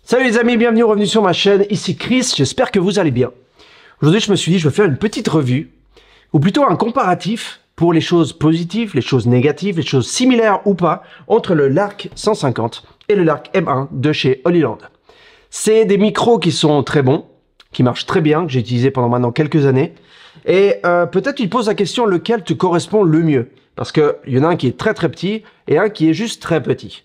Salut les amis, bienvenue sur ma chaîne, ici Chris, j'espère que vous allez bien. Aujourd'hui je me suis dit je vais faire une petite revue, ou plutôt un comparatif pour les choses positives, les choses négatives, les choses similaires ou pas, entre le Lark 150 et le Lark M1 de chez Hollyland. C'est des micros qui sont très bons, qui marchent très bien, que j'ai utilisé pendant maintenant quelques années, et peut-être tu te poses la question lequel te correspond le mieux. Parce qu'il y en a un qui est très petit et un qui est juste très petit.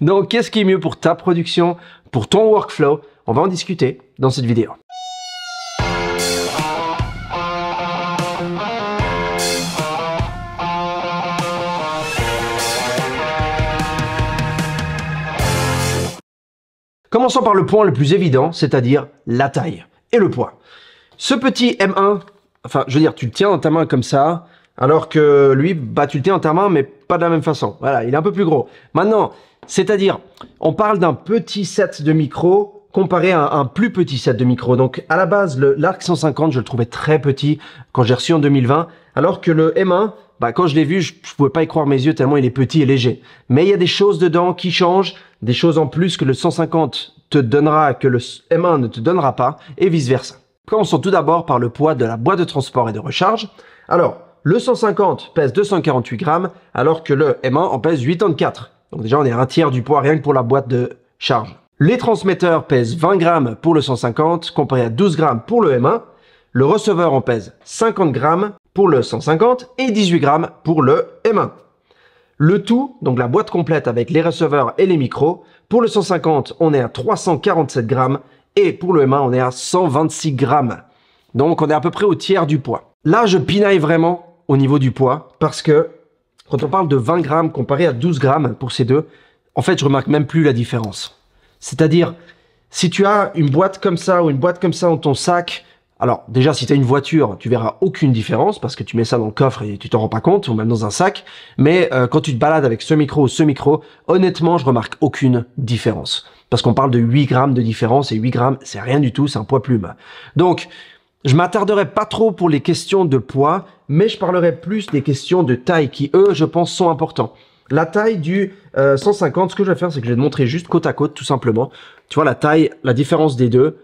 Donc qu'est-ce qui est mieux pour ta production, pour ton workflow? On va en discuter dans cette vidéo. Commençons par le point le plus évident, c'est-à-dire la taille et le poids. Ce petit M1, enfin je veux dire tu le tiens dans ta main comme ça, alors que lui, bah, tu le tiens dans ta main, mais pas de la même façon. Voilà, il est un peu plus gros. Maintenant, c'est-à-dire, on parle d'un petit set de micros comparé à un plus petit set de micros. Donc, à la base, le Lark 150, je le trouvais très petit quand j'ai reçu en 2020, alors que le M1, bah, quand je l'ai vu, je pouvais pas y croire mes yeux tellement il est petit et léger. Mais il y a des choses dedans qui changent, des choses en plus que le 150 te donnera, que le M1 ne te donnera pas, et vice-versa. Commençons tout d'abord par le poids de la boîte de transport et de recharge. Alors, le 150 pèse 248 grammes, alors que le M1 en pèse 84. Donc déjà, on est à un tiers du poids rien que pour la boîte de charge. Les transmetteurs pèsent 20 grammes pour le 150, comparé à 12 grammes pour le M1. Le receveur en pèse 50 grammes pour le 150 et 18 grammes pour le M1. Le tout, donc la boîte complète avec les receveurs et les micros, pour le 150, on est à 347 grammes et pour le M1, on est à 126 grammes. Donc, on est à peu près au tiers du poids. Là, je pinaille vraiment au niveau du poids, parce que quand on parle de 20 grammes comparé à 12 grammes pour ces deux, en fait, je remarque même plus la différence. C'est-à-dire, si tu as une boîte comme ça ou une boîte comme ça dans ton sac, alors déjà, si tu as une voiture, tu verras aucune différence parce que tu mets ça dans le coffre et tu t'en rends pas compte, ou même dans un sac. Mais quand tu te balades avec ce micro ou ce micro, honnêtement, je remarque aucune différence. Parce qu'on parle de 8 grammes de différence et 8 grammes, c'est rien du tout, c'est un poids plume. Donc, je m'attarderai pas trop pour les questions de poids, mais je parlerai plus des questions de taille qui, eux, je pense, sont importants. La taille du 150, ce que je vais faire, c'est que je vais te montrer juste côte à côte, tout simplement. Tu vois la taille, la différence des deux,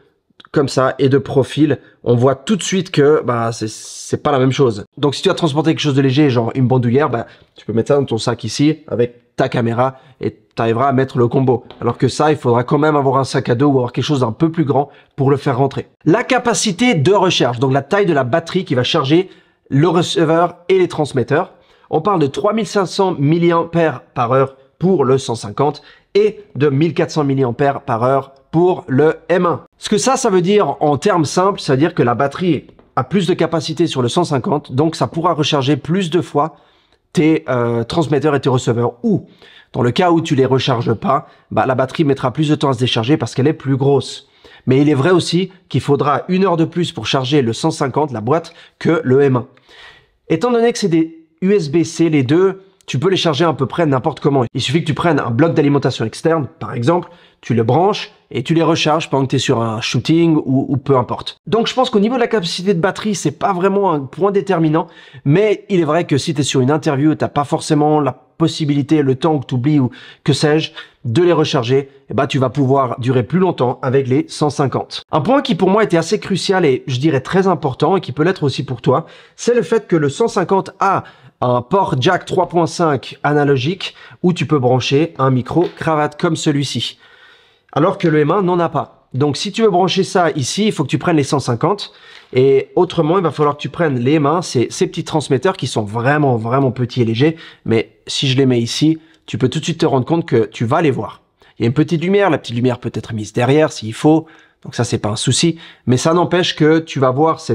comme ça, et de profil, on voit tout de suite que bah c'est pas la même chose. Donc si tu as transporté quelque chose de léger, genre une bandoulière, bah tu peux mettre ça dans ton sac ici, avec ta caméra, et tu arriveras à mettre le combo. Alors que ça, il faudra quand même avoir un sac à dos ou avoir quelque chose d'un peu plus grand pour le faire rentrer. La capacité de recharge, donc la taille de la batterie qui va charger le receveur et les transmetteurs. On parle de 3500 mAh pour le 150 et de 1400 mAh pour le M1. Ce que ça veut dire en termes simples, ça veut dire que la batterie a plus de capacité sur le 150, donc ça pourra recharger plus de fois tes transmetteurs et tes receveurs. Ou, dans le cas où tu les recharges pas, bah, la batterie mettra plus de temps à se décharger parce qu'elle est plus grosse. Mais il est vrai aussi qu'il faudra 1 heure de plus pour charger le 150, la boîte, que le M1. Étant donné que c'est des USB-C, les deux, tu peux les charger à peu près n'importe comment. Il suffit que tu prennes un bloc d'alimentation externe, par exemple, tu le branches et tu les recharges pendant que tu es sur un shooting ou peu importe. Donc je pense qu'au niveau de la capacité de batterie, c'est pas vraiment un point déterminant, mais il est vrai que si tu es sur une interview et tu n'as pas forcément la possibilité, le temps que tu oublies ou que sais-je, de les recharger, et bah, tu vas pouvoir durer plus longtemps avec les 150. Un point qui pour moi était assez crucial et je dirais très important et qui peut l'être aussi pour toi, c'est le fait que le 150 a un port jack 3.5 analogique où tu peux brancher un micro cravate comme celui-ci. Alors que le M1 n'en a pas. Donc si tu veux brancher ça ici, il faut que tu prennes les 150 et autrement il va falloir que tu prennes les M1, c'est ces petits transmetteurs qui sont vraiment petits et légers, mais si je les mets ici, tu peux tout de suite te rendre compte que tu vas les voir. Il y a une petite lumière, la petite lumière peut être mise derrière s'il faut, donc ça c'est pas un souci, mais ça n'empêche que tu vas voir ça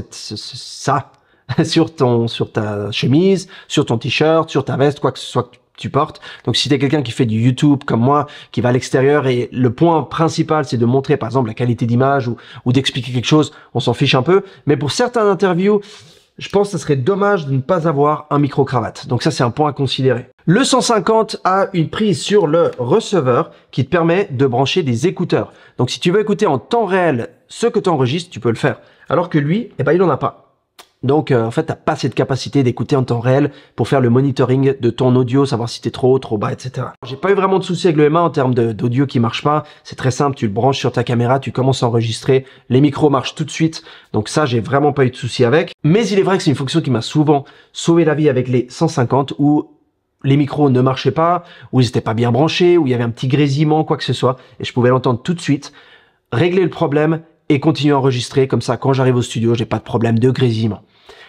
sur ta chemise, sur ton t-shirt, sur ta veste, quoi que ce soit que tu portes. Donc si tu es quelqu'un qui fait du YouTube comme moi, qui va à l'extérieur et le point principal c'est de montrer par exemple la qualité d'image ou d'expliquer quelque chose, on s'en fiche un peu. Mais pour certaines interviews, je pense que ce serait dommage de ne pas avoir un micro-cravate. Donc ça c'est un point à considérer. Le 150 a une prise sur le receveur qui te permet de brancher des écouteurs. Donc si tu veux écouter en temps réel ce que tu enregistres, tu peux le faire. Alors que lui, eh ben, il n'en a pas. Donc en fait, t'as pas cette capacité d'écouter en temps réel pour faire le monitoring de ton audio, savoir si t'es trop haut, trop bas, etc. J'ai pas eu vraiment de soucis avec le M1 en termes d'audio qui marche pas. C'est très simple, tu le branches sur ta caméra, tu commences à enregistrer, les micros marchent tout de suite. Donc ça, j'ai vraiment pas eu de soucis avec. Mais il est vrai que c'est une fonction qui m'a souvent sauvé la vie avec les 150 où les micros ne marchaient pas, où ils étaient pas bien branchés, où il y avait un petit grésillement, quoi que ce soit, et je pouvais l'entendre tout de suite, régler le problème et continuer à enregistrer. Comme ça, quand j'arrive au studio, j'ai pas de problème de grésillement.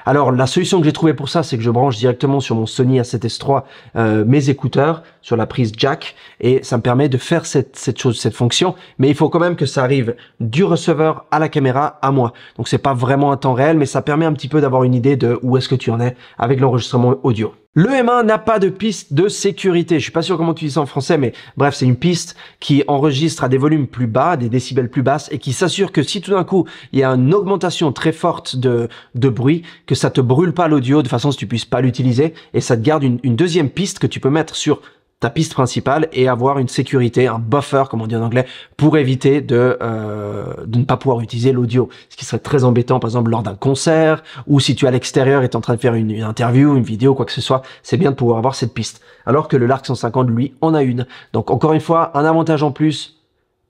Alors, la solution que j'ai trouvée pour ça, c'est que je branche directement sur mon Sony A7S III mes écouteurs sur la prise jack et ça me permet de faire cette fonction. Mais il faut quand même que ça arrive du receveur à la caméra à moi. Donc, c'est pas vraiment un temps réel, mais ça permet un petit peu d'avoir une idée de où est-ce que tu en es avec l'enregistrement audio. Le M1 n'a pas de piste de sécurité. Je suis pas sûr comment tu dis ça en français, mais bref, c'est une piste qui enregistre à des volumes plus bas, des décibels plus basses, et qui s'assure que si tout d'un coup, il y a une augmentation très forte de bruit, que ça te brûle pas l'audio de façon à ce que tu puisses pas l'utiliser, et ça te garde une deuxième piste que tu peux mettre sur ta piste principale et avoir une sécurité, un buffer, comme on dit en anglais, pour éviter de ne pas pouvoir utiliser l'audio. Ce qui serait très embêtant, par exemple, lors d'un concert, ou si tu es à l'extérieur et tu es en train de faire une interview, une vidéo, quoi que ce soit, c'est bien de pouvoir avoir cette piste. Alors que le Lark 150, lui, en a une. Donc, encore une fois, un avantage en plus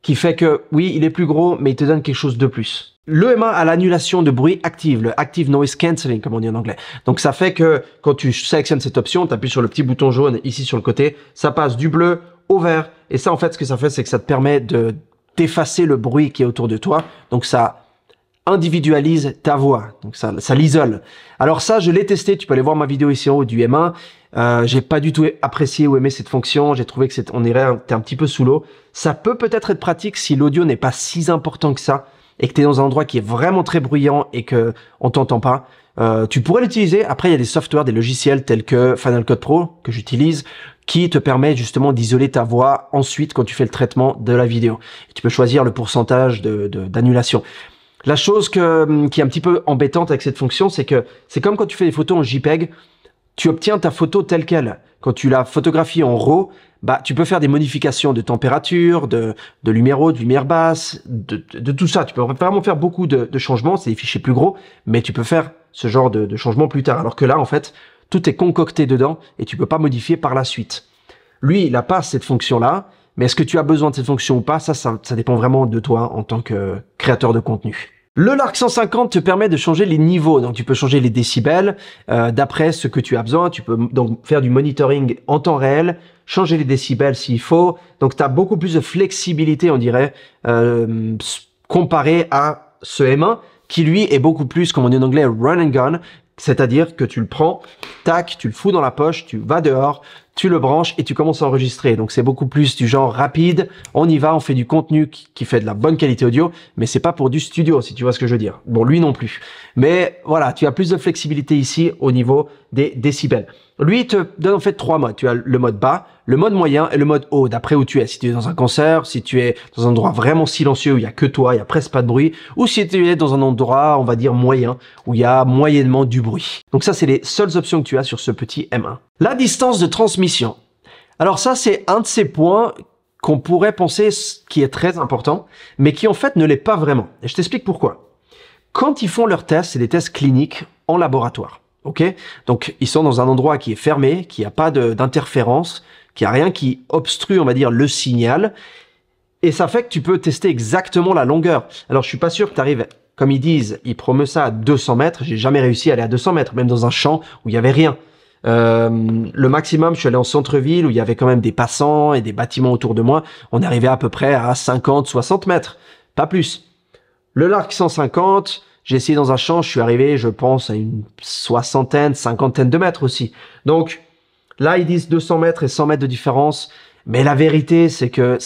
qui fait que, oui, il est plus gros, mais il te donne quelque chose de plus. Le M1 a l'annulation de bruit active, le Active Noise Cancelling, comme on dit en anglais. Donc ça fait que quand tu sélectionnes cette option, tu appuies sur le petit bouton jaune ici sur le côté, ça passe du bleu au vert. Et ça, en fait, ce que ça fait, c'est que ça te permet d'effacer le bruit qui est autour de toi. Donc ça individualise ta voix. Donc ça l'isole. Alors ça, je l'ai testé. Tu peux aller voir ma vidéo ici en haut du M1. J'ai pas du tout apprécié ou aimé cette fonction. J'ai trouvé que t'es un petit peu sous l'eau. Ça peut-être être pratique si l'audio n'est pas si important que ça et que tu es dans un endroit qui est vraiment très bruyant et que on t'entend pas. Tu pourrais l'utiliser. Après, il y a des softwares, des logiciels tels que Final Cut Pro que j'utilise qui te permet justement d'isoler ta voix ensuite quand tu fais le traitement de la vidéo. Et tu peux choisir le pourcentage d'annulation. La chose qui est un petit peu embêtante avec cette fonction, c'est que c'est comme quand tu fais des photos en JPEG, tu obtiens ta photo telle qu'elle. Quand tu la photographies en RAW, bah, tu peux faire des modifications de température, de lumière haute, de lumière basse, de tout ça. Tu peux vraiment faire beaucoup de changements. C'est des fichiers plus gros, mais tu peux faire ce genre de changements plus tard. Alors que là, en fait, tout est concocté dedans et tu peux pas modifier par la suite. Lui, il n'a pas cette fonction-là, mais est-ce que tu as besoin de cette fonction ou pas? Ça dépend vraiment de toi en tant que créateur de contenu. Le Lark 150 te permet de changer les niveaux, donc tu peux changer les décibels d'après ce que tu as besoin. Tu peux donc faire du monitoring en temps réel, changer les décibels s'il faut. Donc tu as beaucoup plus de flexibilité, on dirait, comparé à ce M1 qui lui est beaucoup plus, comme on dit en anglais, run and gun. C'est-à-dire que tu le prends, tac, tu le fous dans la poche, tu vas dehors, tu le branches et tu commences à enregistrer. Donc c'est beaucoup plus du genre rapide, on y va, on fait du contenu qui fait de la bonne qualité audio, mais c'est pas pour du studio, si tu vois ce que je veux dire. Bon, lui non plus. Mais voilà, tu as plus de flexibilité ici au niveau des décibels. Lui, il te donne en fait 3 modes. Tu as le mode bas, le mode moyen et le mode haut, d'après où tu es. Si tu es dans un concert, si tu es dans un endroit vraiment silencieux où il y a que toi, il y a presque pas de bruit, ou si tu es dans un endroit, on va dire moyen, où il y a moyennement du bruit. Donc ça, c'est les seules options que tu as sur ce petit M1. La distance de transmission. Alors ça, c'est un de ces points qu'on pourrait penser qui est très important, mais qui en fait ne l'est pas vraiment. Et je t'explique pourquoi. Quand ils font leurs tests, c'est des tests cliniques en laboratoire. Ok, donc ils sont dans un endroit qui est fermé, qui n'a pas d'interférence, qui a rien qui obstrue, on va dire, le signal. Et ça fait que tu peux tester exactement la longueur. Alors je suis pas sûr que tu arrives, comme ils disent, ils promettent ça à 200 mètres. J'ai jamais réussi à aller à 200 mètres, même dans un champ où il y avait rien. Le maximum, je suis allé en centre-ville où il y avait quand même des passants et des bâtiments autour de moi. On arrivait à peu près à 50, 60 mètres, pas plus. Le Lark 150. J'ai essayé dans un champ, je suis arrivé, je pense, à une soixantaine, cinquantaine de mètres aussi. Donc, là, ils disent 200 mètres et 100 mètres de différence. Mais la vérité, c'est que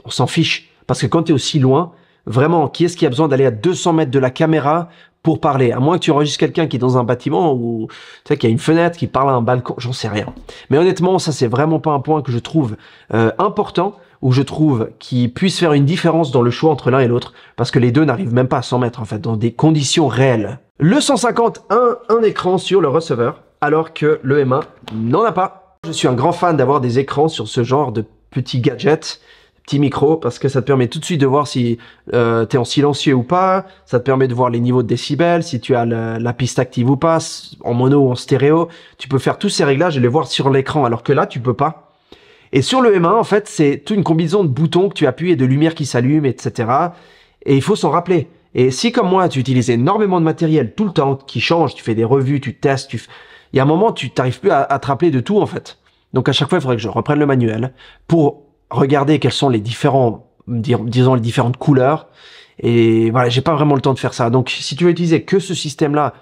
on s'en fiche. Parce que quand tu es aussi loin, vraiment, qui est-ce qui a besoin d'aller à 200 mètres de la caméra pour parler? À moins que tu enregistres quelqu'un qui est dans un bâtiment ou, tu sais, qui a une fenêtre, qui parle à un balcon, j'en sais rien. Mais honnêtement, ça, c'est vraiment pas un point que je trouve important, où je trouve qu'il puisse faire une différence dans le choix entre l'un et l'autre, parce que les deux n'arrivent même pas à 100 mètres, en fait, dans des conditions réelles. Le 150 a un écran sur le receveur, alors que le M1 n'en a pas. Je suis un grand fan d'avoir des écrans sur ce genre de petits gadgets, petit micro, parce que ça te permet tout de suite de voir si tu es en silencieux ou pas, ça te permet de voir les niveaux de décibels, si tu as la piste active ou pas, en mono ou en stéréo, tu peux faire tous ces réglages et les voir sur l'écran, alors que là, tu peux pas. Et sur le M1, en fait, c'est toute une combinaison de boutons que tu appuies et de lumière qui s'allume, etc. Et il faut s'en rappeler. Et si, comme moi, tu utilises énormément de matériel tout le temps, qui change, tu fais des revues, tu testes, il y a un moment, tu n'arrives plus à te rappeler de tout, en fait. Donc, à chaque fois, il faudrait que je reprenne le manuel pour regarder quels sont les différents, disons, les différentes couleurs. Et voilà, j'ai pas vraiment le temps de faire ça. Donc, si tu veux utiliser que ce système-là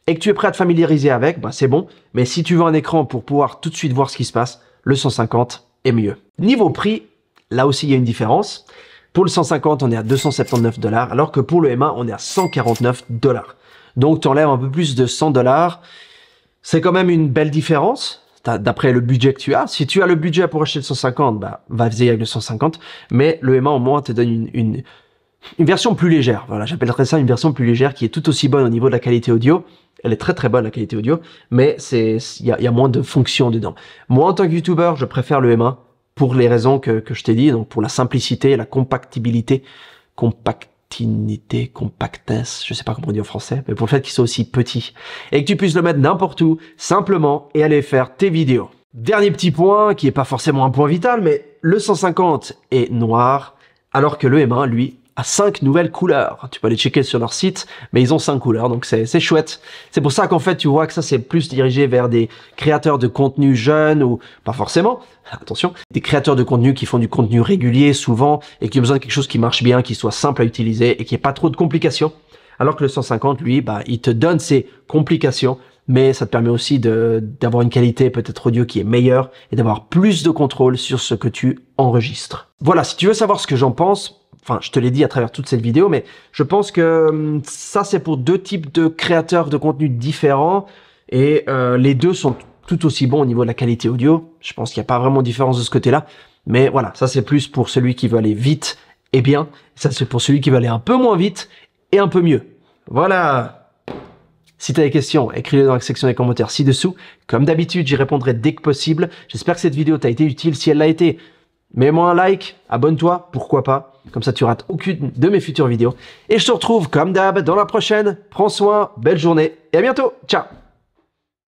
et que tu es prêt à te familiariser avec, bah, c'est bon. Mais si tu veux un écran pour pouvoir tout de suite voir ce qui se passe, le 150 est mieux. Niveau prix, là aussi, il y a une différence. Pour le 150, on est à 279 $, alors que pour le M1, on est à 149 $. Donc, tu enlèves un peu plus de 100 $. C'est quand même une belle différence, d'après le budget que tu as. Si tu as le budget pour acheter le 150, bah, vas-y avec le 150. Mais le M1, au moins, te donne une version plus légère. Voilà, j'appellerais ça une version plus légère qui est tout aussi bonne au niveau de la qualité audio. Elle est très très bonne, la qualité audio, mais il y a moins de fonctions dedans. Moi, en tant que YouTuber, je préfère le M1 pour les raisons que je t'ai dit, donc pour la simplicité, la compactesse, je sais pas comment on dit en français, mais pour le fait qu'il soit aussi petit et que tu puisses le mettre n'importe où, simplement, et aller faire tes vidéos. Dernier petit point, qui est pas forcément un point vital, mais le 150 est noir, alors que le M1, lui, a 5 nouvelles couleurs. Tu peux aller checker sur leur site, mais ils ont 5 couleurs, donc c'est chouette. C'est pour ça qu'en fait, tu vois que ça, c'est plus dirigé vers des créateurs de contenu jeunes, ou pas forcément, attention, des créateurs de contenu qui font du contenu régulier, souvent, et qui ont besoin de quelque chose qui marche bien, qui soit simple à utiliser, et qui n'ait pas trop de complications. Alors que le 150, lui, bah, il te donne ces complications, mais ça te permet aussi d'avoir une qualité peut-être audio qui est meilleure, et d'avoir plus de contrôle sur ce que tu enregistres. Voilà, si tu veux savoir ce que j'en pense, enfin, je te l'ai dit à travers toute cette vidéo, mais je pense que ça, c'est pour deux types de créateurs de contenu différents. Et les deux sont tout aussi bons au niveau de la qualité audio. Je pense qu'il n'y a pas vraiment de différence de ce côté-là. Mais voilà, ça, c'est plus pour celui qui veut aller vite et bien. Ça, c'est pour celui qui veut aller un peu moins vite et un peu mieux. Voilà. Si tu as des questions, écris-les dans la section des commentaires ci-dessous. Comme d'habitude, j'y répondrai dès que possible. J'espère que cette vidéo t'a été utile. Si elle l'a été, mets-moi un like, abonne-toi, pourquoi pas. Comme ça, tu rates aucune de mes futures vidéos. Et je te retrouve, comme d'hab, dans la prochaine. Prends soin, belle journée et à bientôt. Ciao!